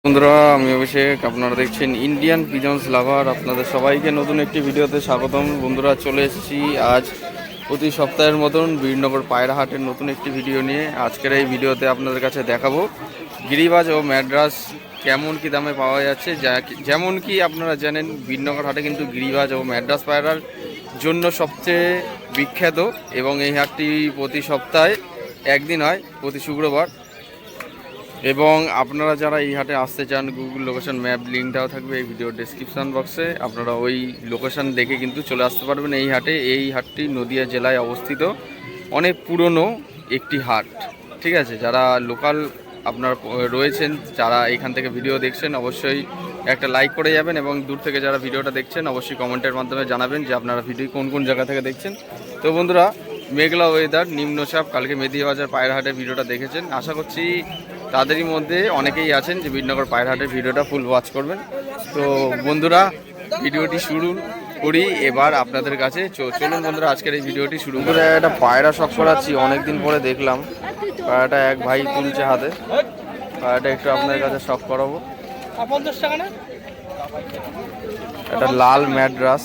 বন্ধুরা, আমি অভিষেক। আপনারা দেখছেন ইন্ডিয়ান পিজন্স লাভার। আপনাদের সবাইকে নতুন একটি ভিডিওতে স্বাগতম। বন্ধুরা, চলে এসেছি আজ প্রতি সপ্তাহের মতন বীরনগর পায়রা হাটের নতুন একটি ভিডিও নিয়ে। আজকের এই ভিডিওতে আপনাদের কাছে দেখাবো গিরিবাজ ও ম্যাড্রাস কেমন কি দামে পাওয়া যাচ্ছে। যেমন কি আপনারা জানেন, বীরনগর হাটে কিন্তু গিরিবাজ ও ম্যাড্রাস পায়রার জন্য সবচেয়ে বিখ্যাত, এবং এই হাটটি প্রতি সপ্তাহে একদিন হয়, প্রতি শুক্রবার। এবং আপনারা যারা এই হাটে আসতে চান, গুগল লোকেশন ম্যাপ লিঙ্কটাও থাকবে এই ভিডিওর ডেসক্রিপশন বক্সে। আপনারা ওই লোকেশন দেখে কিন্তু চলে আসতে পারবেন এই হাটে। এই হাটটি নদিয়া জেলায় অবস্থিত, অনেক পুরনো একটি হাট। ঠিক আছে, যারা লোকাল আপনারা রয়েছেন, যারা এখান থেকে ভিডিও দেখছেন, অবশ্যই একটা লাইক করে যাবেন। এবং দূর থেকে যারা ভিডিওটা দেখছেন, অবশ্যই কমেন্টের মাধ্যমে জানাবেন যে আপনারা ভিডিও কোন কোন জায়গা থেকে দেখছেন। তো বন্ধুরা, মেঘলা ওয়েদার, নিম্নচাপ, কালকে মেদিয়াবাজার পায়রা হাটের ভিডিওটা দেখেছেন। আশা করছি তাদেরই মধ্যে অনেকেই আছেন যে বীরনগর পায়রা হাটের ভিডিওটা ফুল ওয়াচ করবেন। তো বন্ধুরা, ভিডিওটি শুরু করি এবার আপনাদের কাছে। চলুন বন্ধুরা, আজকের এই ভিডিওটি শুরু করে একটা পায়রা শখ করাচ্ছি। অনেকদিন পরে দেখলাম পায়রাটা এক ভাই তুলছে হাতে। পায়রাটা একটু আপনাদের কাছে শখ করাবো। একটা লাল ম্যাড্রাস,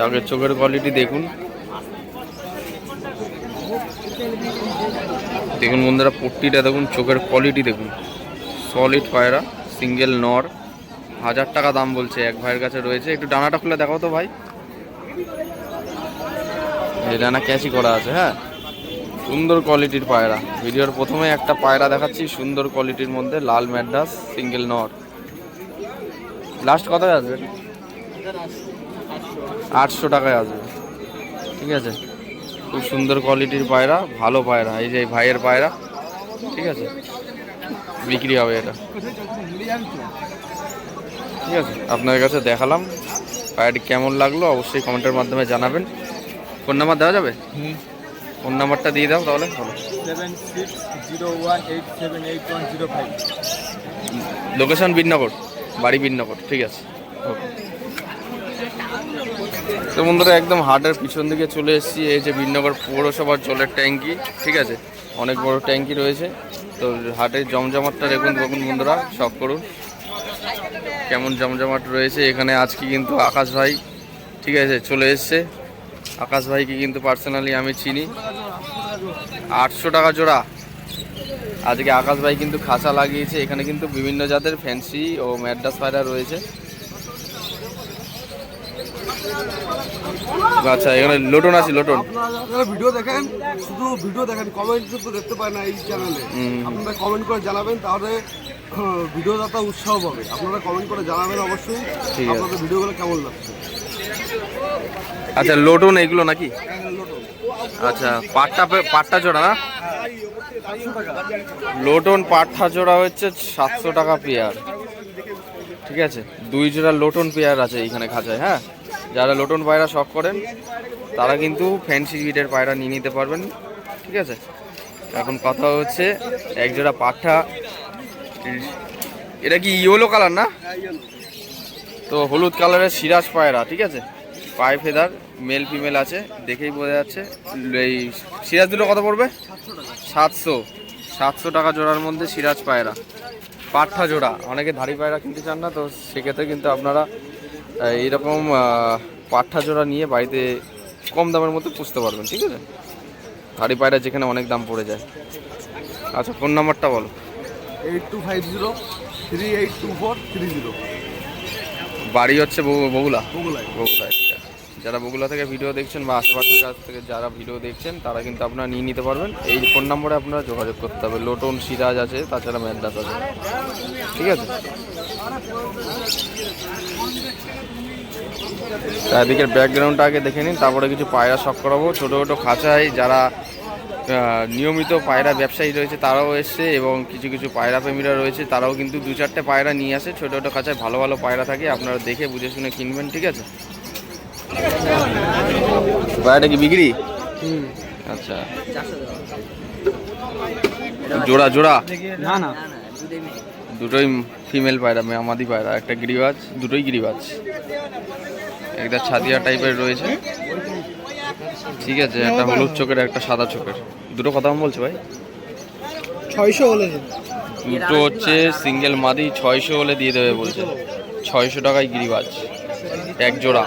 আগে চোখের কোয়ালিটি দেখুন। দেখুন বন্ধুরা, পট্টিটা দেখুন, চোখের কোয়ালিটি দেখুন। সলিড পায়রা, সিঙ্গেল নর, 1000 টাকা দাম বলছে। এক ভাইয়ের কাছে রয়েছে। একটু ডানাটা খুলে দেখাও তো ভাই। এই ডানা ক্যাচি করা আছে। হ্যাঁ, সুন্দর কোয়ালিটির পায়রা। ভিডিওর প্রথমে একটা পায়রা দেখাচ্ছি সুন্দর কোয়ালিটির মধ্যে, লাল ম্যাড্রাস, সিঙ্গেল নর। লাস্ট কতই আসবে? 800 টাকায় আসবে। ঠিক আছে, খুব সুন্দর কোয়ালিটির পায়রা, ভালো পায়রা। এই যে ভাইয়ের পায়রা, ঠিক আছে, বিক্রি হবে এটা। ঠিক আছে, আপনাদের কাছে দেখালাম। পায়রাটি কেমন লাগলো অবশ্যই কমেন্টের মাধ্যমে জানাবেন। ফোন নাম্বার দেওয়া যাবে? ফোন নাম্বারটা দিয়ে দাও তাহলে। 7601878105। লোকেশন বীরনগর, বাড়ি বীরনগর। ঠিক আছে, ওকে। তো বন্ধুরা, একদম হাটের পিছন দিকে চলে এসেছি। এই যে বীরনগর পৌরসভার জলের ট্যাঙ্কি, ঠিক আছে, অনেক বড় ট্যাঙ্কি রয়েছে। তো হাটের জমজমাটটা দেখুন বন্ধুরা, শখ করুন কেমন জমজমাট রয়েছে এখানে। আজকে কিন্তু আকাশ ভাই, ঠিক আছে, চলে এসছে। আকাশ ভাইকে কিন্তু পার্সোনালি আমি চিনি। 800 টাকা জোড়া। আজকে আকাশ ভাই কিন্তু খাঁচা লাগিয়েছে। এখানে কিন্তু বিভিন্ন জাতের ফ্যান্সি ও ম্যাড্রাস পায়রা রয়েছে। আচ্ছা, এখানে লোটন আছে। লোটন আপনারা ভিডিও দেখেন, শুধু ভিডিও দেখেন, কমেন্ট কিন্তু দেখতে পায় না এই চ্যানেলে। আপনারা কমেন্ট করে জানাবেন, তাহলে ভিডিওদাতা উৎসাহ পাবে। আপনারা কমেন্ট করে জানাবেন অবশ্যই আপনাদের ভিডিওগুলো কেমন লাগছে। আচ্ছা, লোটন এগুলো নাকি? আচ্ছা, পাট্টা জোড়া না? লোটন পাট্টা জোড়া হচ্ছে 700 টাকা পেয়ার। ঠিক আছে, 2 জোড়া লোটন পেয়ার আছে এইখানে খাঁচায়। হ্যাঁ, যারা লোটন পায়রা শখ করেন তারা কিন্তু ফ্যান্সি বিটের পায়রা নিয়ে নিতে পারবেন। ঠিক আছে, এখন কথা হচ্ছে এক জোড়া পাঠা। এটা কি ইয়েলো কালার না? তো হলুদ কালারের সিরাজ পায়রা। ঠিক আছে, পায়ে ফেদার, মেল ফিমেল আছে, দেখেই বোঝা যাচ্ছে। এই সিরাজ দুটো কত পড়বে? 700 টাকা জোড়ার মধ্যে সিরাজ পায়রা, পাঠা জোড়া। অনেকে ধাড়ি পায়রা কিনতে চান না, তো সেক্ষেত্রে কিন্তু আপনারা এইরকম পাঠা জোড়া নিয়ে বাড়িতে কম দামের মধ্যে পুষতে পারবেন। ঠিক আছে, ধাড়ি পায়রা যেখানে অনেক দাম পড়ে যায়। আচ্ছা, ফোন নাম্বারটা বলো। 8250382430। বাড়ি হচ্ছে বগুলা। বগুলায়। ঠিক আছে, যারা বগুলা থেকে ভিডিও দেখছেন বা আশেপাশের কাছ থেকে যারা ভিডিও দেখছেন, তারা কিন্তু আপনারা নিয়ে নিতে পারবেন। এই ফোন নম্বরে আপনারা যোগাযোগ করতে হবে। লোটন, সিরাজ আছে, তাছাড়া ম্যাড্রাস আছে। ঠিক আছে, চারিদিকের ব্যাকগ্রাউন্ডটা আগে দেখে নিন, তারপরে কিছু পায়রা শখ করাবো। ছোটো ছোটো খাঁচায় যারা নিয়মিত পায়রা ব্যবসায়ী রয়েছে তারাও এসছে, এবং কিছু কিছু পায়রা প্রেমীরা রয়েছে, তারাও কিন্তু 2-4টে পায়রা নিয়ে আসে। ছোটো ছোটো খাঁচায় ভালো ভালো পায়রা থাকে, আপনারা দেখে বুঝে শুনে কিনবেন। ঠিক আছে, পায়রাটা কি বিক্রি? আচ্ছা, জোড়া জোড়া না না, দুটোই ফিমেল পায়রা, মাদি পায়রা। একটা গিরিবাজ, দুটোই গিরিবাজ। একটা ছাদিয়া টাইপের রয়েছে। ঠিক আছে, একটা হলুদ চোখের, একটা সাদা চোখের। দুটো কথা বলছে ভাই। 600 হলে দুটো হচ্ছে সিঙ্গেল মাদি 600 হলে দিয়ে দেবে বলছে। 600 টাকায় গিরিবাজ এক জোড়া।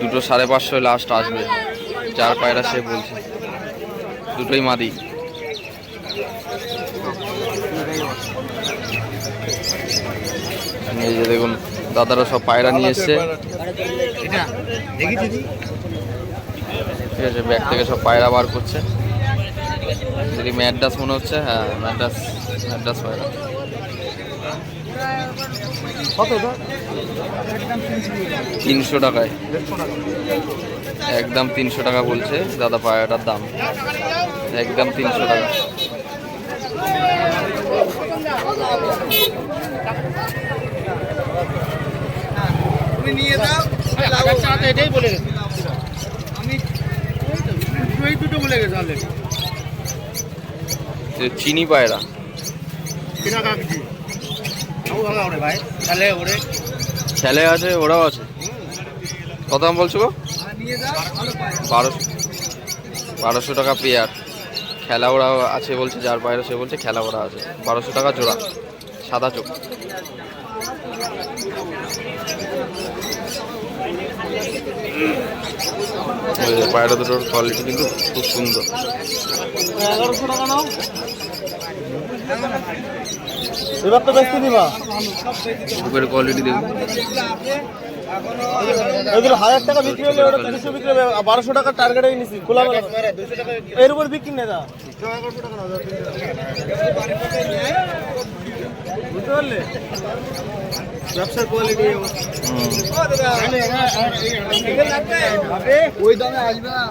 দুটো 550 লাস্ট আসবে, যার পায়রা সে বলছে। দুটোই মাদি। এই যে দেখুন দাদারা সব পায়রা নিয়ে এসছে, ঠিক আছে। ব্যাগ থেকে সব পায়রা বার করছে। যদি ম্যাড্রাস মনে হচ্ছে, হ্যাঁ ম্যাড্রাস পায়রা। কত এটা? 300 টাকায়, একদম 300 টাকা বলছে দাদা পায়রাটার দাম, একদম 300 টাকা। তুমি নিয়ে দাও, এটাই বলে গেছি আমি, এই দুটো বলে গেছি তাহলে। চিনি পায়রা কিনা কাকজি ভাই, তাহলে ওরে খেলে আছে, ওরাও আছে। কত দাম বলছো গো? 1200 টাকা পেয়ার। খেলা ওরা আছে বলছে, যার পায়রা সে বলছে খেলা ওরা আছে। 1200 টাকা জোড়া, সাদা চোখ। পায়রা দুটোর কোয়ালিটি কিন্তু খুব সুন্দর। 1100 টাকা নাও, এবার তো বেশি দিবা। বুকের কোয়ালিটি দেখুন, এগুলো 1000 টাকা বিক্রি হলে ওটা 300 বিক্রি হবে। 1200 টাকা টার্গেটেই নিছি, খোলা মেলা 200 টাকা এর উপর বিক্রি না দা। 1100 টাকা নাও, বুঝতে পারলে ব্যবসার কোয়ালিটি। ওই দামে আসবে না।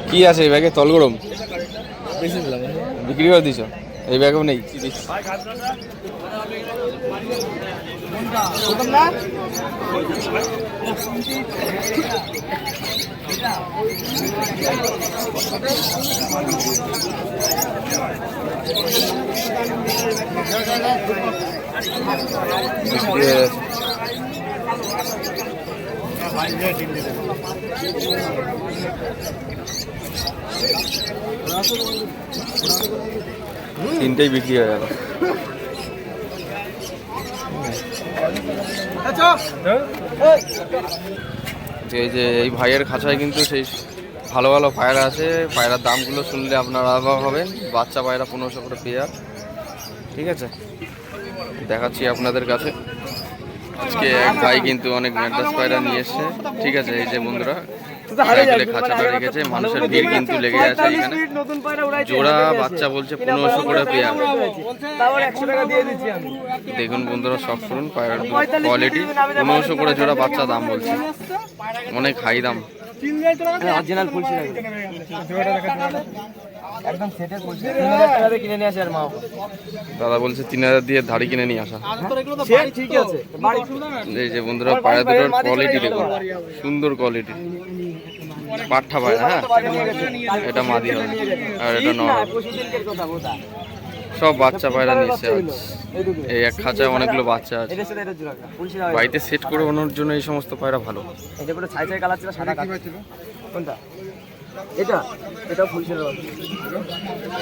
কি আছে এই ব্যাগে? তল গরম বিক্রি করে দিছ? এই ব্যাগেও নেই। তিনটেই বিক্রি হয়ে গেল। এই যে এই ভাইয়ের খাঁচায় কিন্তু সেই ভালো ভালো পায়রা আছে। পায়রার দামগুলো শুনলে আপনারা অবাক হবেন। বাচ্চা পায়রা 1500 করে পেয়ার, ঠিক আছে। দেখাচ্ছি আপনাদের কাছে। আজকে এক ভাই কিন্তু অনেক ম্যাড্রাস পায়রা নিয়ে এসছে, ঠিক আছে। এই যে বন্ধুরা সাইকেলে খাঁচাটা রেখেছে, মানুষের ভিড় কিন্তু লেগে আছে এখানে। জোড়া বাচ্চা বলছে 1500 করে পেয়ার। দেখুন বন্ধুরা, সব শুনুন পায়রার কোয়ালিটি। 1500 করে জোড়া বাচ্চা দাম বলছে, অনেক হাই দাম। অরিজিনাল ফুলছি একদম সেটের ফুলছি 3000 টাকা কিনে নিয়ে আসে আর মা দাদা বলছে 3000 দিয়ে ধাড়ি কিনে নিয়ে আসা। ঠিক আছে। এই যে বন্ধুরা পায়রা দুটোর কোয়ালিটি দেখুন, সুন্দর কোয়ালিটি। পাঠা পায়রা, হ্যাঁ এটা মাদি হবে আর এটা নর। সব বাচ্চা পায়রা নিচ্ছে আজ। এই এক খাঁচায় অনেকগুলো বাচ্চা আছে। বাড়িতে সেট করে ওনার জন্য এই সমস্ত পায়রা ভালো। এটা পুরো ছাই ছাই কালার ছিল, সাদা কালার কোনটা? এটা এটা ফুলছিল,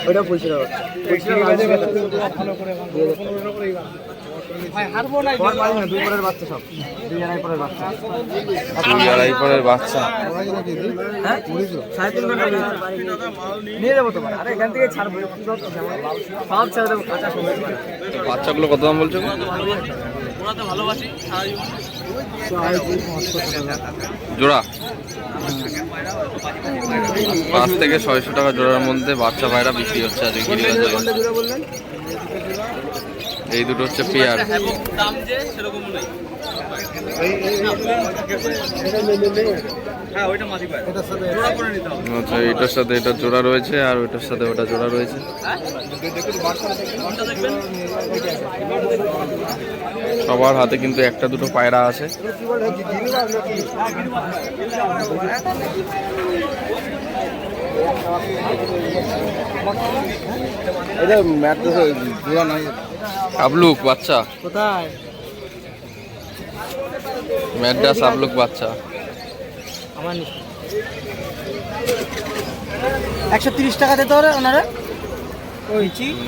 ওইটা ফুলছিল। বাচ্চা সব 2.5 পরের বাচ্চা, 2.5 পরের বাচ্চা। হ্যাঁ 3.5 নিয়ে যাবো তোমার। আরে এখান থেকে ছাড়বো, সব ছেড়ে দেবো কাঁচা সময়। বাচ্চাগুলো কত দাম বলছো? জোড়া 5 থেকে 600 টাকা জোড়ার মধ্যে বাচ্চা পায়রা বিক্রি হচ্ছে আজকে গিরিবাজ। এই দুটো হচ্ছে পেয়ার। আচ্ছা, এটার সাথে এটা জোড়া রয়েছে আর ওইটার সাথে ওটা জোড়া রয়েছে। সবার হাতে কিন্তু একটা দুটো পায়রা আছে। জোড়া নাই। কাবলুক বাচ্চা কোথায়? ম্যাড্রাস আপলোক বাচ্চা আমার 130 টাকা দিতে হবে ওনারা। ওই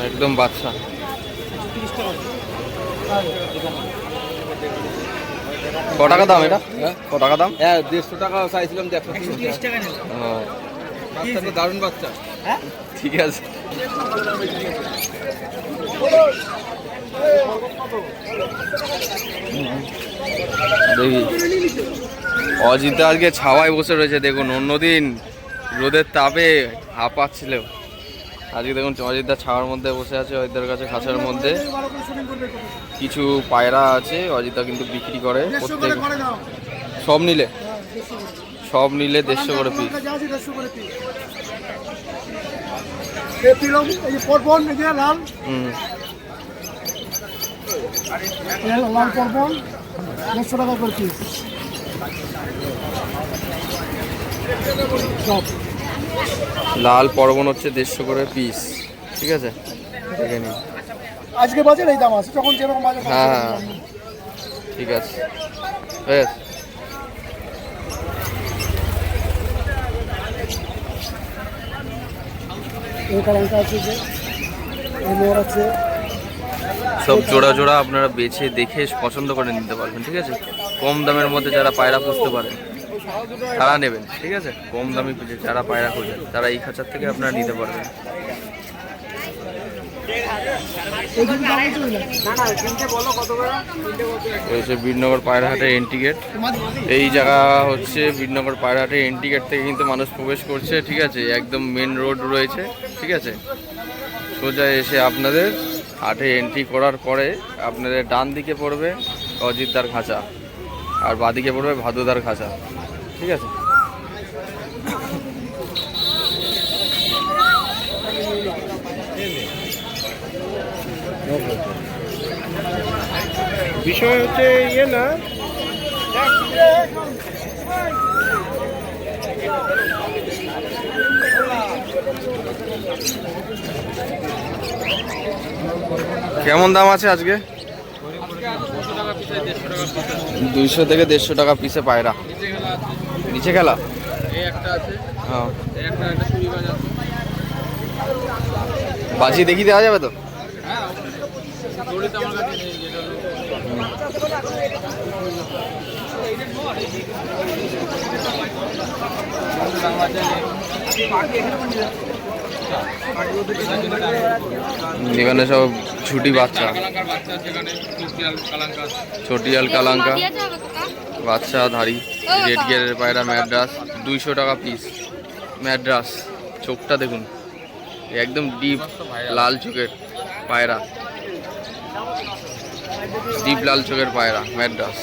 একদম বাচ্চা। 130 টাকা। ক টাকা দাম এটা? ক টাকা দাম? 150 টাকা চাইছিলাম, 130 টাকা নিল। বাচ্চাটা দারুণ বাচ্চা। হ্যাঁ ঠিক আছে। দেখি অজিতা আজকে ছাওয়ায় বসে রয়েছে দেখুন, অন্যদিন রোদের তাপে হাঁপাচ্ছিল, আজকে দেখুন অজিতা ছাওয়ার মধ্যে বসে আছে। অজিতার কাছে খাঁচার মধ্যে কিছু পায়রা আছে, অজিতা কিন্তু বিক্রি করে প্রত্যেক সব নিলে 150 করে পিস। লাল পরবন হচ্ছে 150 করে পিস। ঠিক আছে, দেখে নিন। আজকে বাজার এই দাম আছে, যখন যেরকম বাজার। হ্যাঁ ঠিক আছে, বেশ। এই কারণটা আছে যে এই মোর আছে, সব জোড়া জোড়া আপনারা বেছে দেখে পছন্দ করে নিতে পারবেন। ঠিক আছে, কম দামের মধ্যে যারা পায়রা পুষতে পারেন তারা নেবেন। ঠিক আছে, কম দামি যারা পায়রা খোঁজেন তারা এই খাঁচার থেকে আপনারা নিতে পারবেন। রয়েছে বীরনগর পায়রাহাটের এন্ট্রি গেট। এই জায়গা হচ্ছে বীরনগর পায়রাহাটের এন্ট্রি গেট থেকে কিন্তু মানুষ প্রবেশ করছে। ঠিক আছে, একদম মেন রোড রয়েছে। ঠিক আছে, সোজা এসে আপনাদের হাটে এন্ট্রি করার পরে আপনাদের ডান দিকে পড়বে অজিতদার খাঁচা, আর বাদিকে পড়বে ভাদুদার খাঁচা। ঠিক আছে, বিষয় হচ্ছে ইয়ে না, কেমন দাম আছে আজকে? 200 থেকে 150 টাকা পিসে পায়রা। নিচে খেলা হ্যাঁ, বাজি দেখি দেওয়া যাবে তো? এখানে সব ছুটি বাচ্চা, চটিয়াল কালাঙ্কা বাচ্চা ধারি, রেড গিয়ারের পায়রা ম্যাড্রাস 200 টাকা পিস। ম্যাড্রাস চোখটা দেখুন, একদম ডিপ লাল চোখের পায়রা, ডিপ লাল চোখের পায়রা ম্যাড্রাস।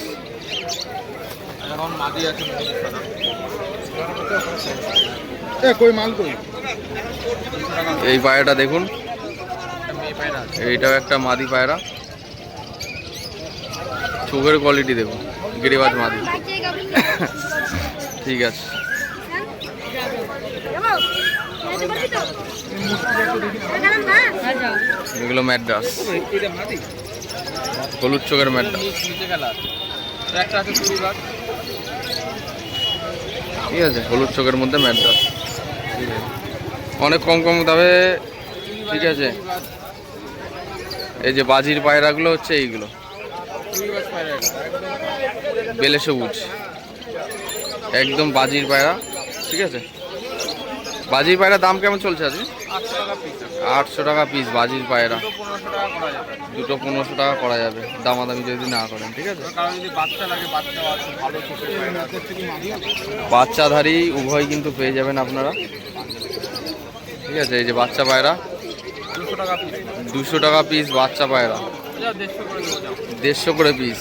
এই পায়রাটা দেখুন, এইটাও একটা মাদি পায়রা, চোখের কোয়ালিটি দেখুন, গিরিবাজ মাদি। ঠিক আছে, এগুলো ম্যাড্রাস, হলুদ চোখের ম্যাড্রাস। ঠিক আছে, হলুদ চোখের মধ্যে ম্যাড্রাস, অনেক কম কম দামে। ঠিক আছে, এই যে বাজির পায়রাগুলো হচ্ছে এইগুলো বেলে সবুজ, একদম বাজির পায়রা। ঠিক আছে, বাজির পায়রার দাম কেমন চলছে আজকে? 800 টাকা পিস বাজির পায়রা, দুটো 1500 টাকা করা যাবে দামাদামি যদি না করেন। ঠিক আছে, বাচ্চাধারী উভয় কিন্তু পেয়ে যাবেন আপনারা। ঠিক আছে, এই যে বাচ্চা পায়রা 200 টাকা পিস, বাচ্চা পায়রা 150 করে পিস।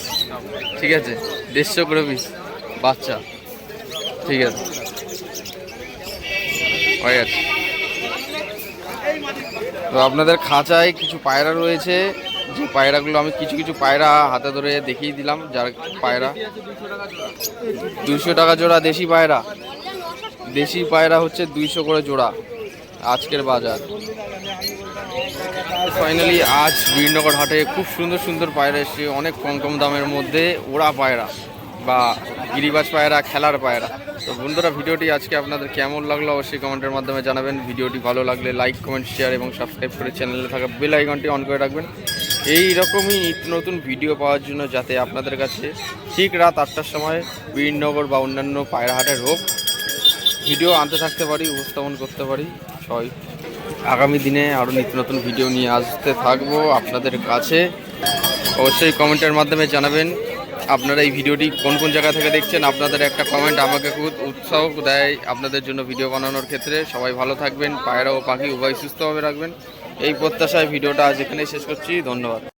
ঠিক আছে, 150 করে পিস বাচ্চা। ঠিক আছে, হয়ে গেছে। তো আপনাদের খাঁচায় কিছু পায়রা রয়েছে, যে পায়রাগুলো আমি কিছু কিছু পায়রা হাতে ধরে দেখিয়ে দিলাম। যার পায়রা 200 টাকা জোড়া, দেশি পায়রা, দেশি পায়রা হচ্ছে 200 করে জোড়া আজকের বাজার। ফাইনালি আজ বীরনগর হাটে খুব সুন্দর সুন্দর পায়রা এসছে, অনেক কম কম দামের মধ্যে ওরা পায়রা। বা গিরিবাজ পায়রা, খেলার পায়রা। তো বন্ধুরা, ভিডিওটি আজকে আপনাদের কেমন লাগলো অবশ্যই কমেন্টের মাধ্যমে জানাবেন। ভিডিওটি ভালো লাগলে লাইক, কমেন্ট, শেয়ার এবং সাবস্ক্রাইব করে চ্যানেলে থাকা বেল আইকনটি অন করে রাখবেন এই রকমই নিত্য নতুন ভিডিও পাওয়ার জন্য, যাতে আপনাদের কাছে ঠিক রাত 8টার সময় বীরনগর বা অন্যান্য পায়রা হাটের হোক ভিডিও আনতে থাকতে পারি, উপস্থাপন করতে পারি। আগামী দিনে আরও নিত্য নতুন ভিডিও নিয়ে আসতে থাকবো আপনাদের কাছে। অবশ্যই কমেন্টের মাধ্যমে জানাবেন আপনারা এই ভিডিওটি কোন কোন জায়গা থেকে দেখছেন। আপনাদের একটা কমেন্ট আমাকে খুব উৎসাহ দেয় আপনাদের জন্য ভিডিও বানানোর ক্ষেত্রে। সবাই ভালো থাকবেন, পায়রা ও পাখি উভয় সুস্থভাবে রাখবেন এই প্রত্যাশায় ভিডিওটা আজ এখানেই শেষ করছি। ধন্যবাদ।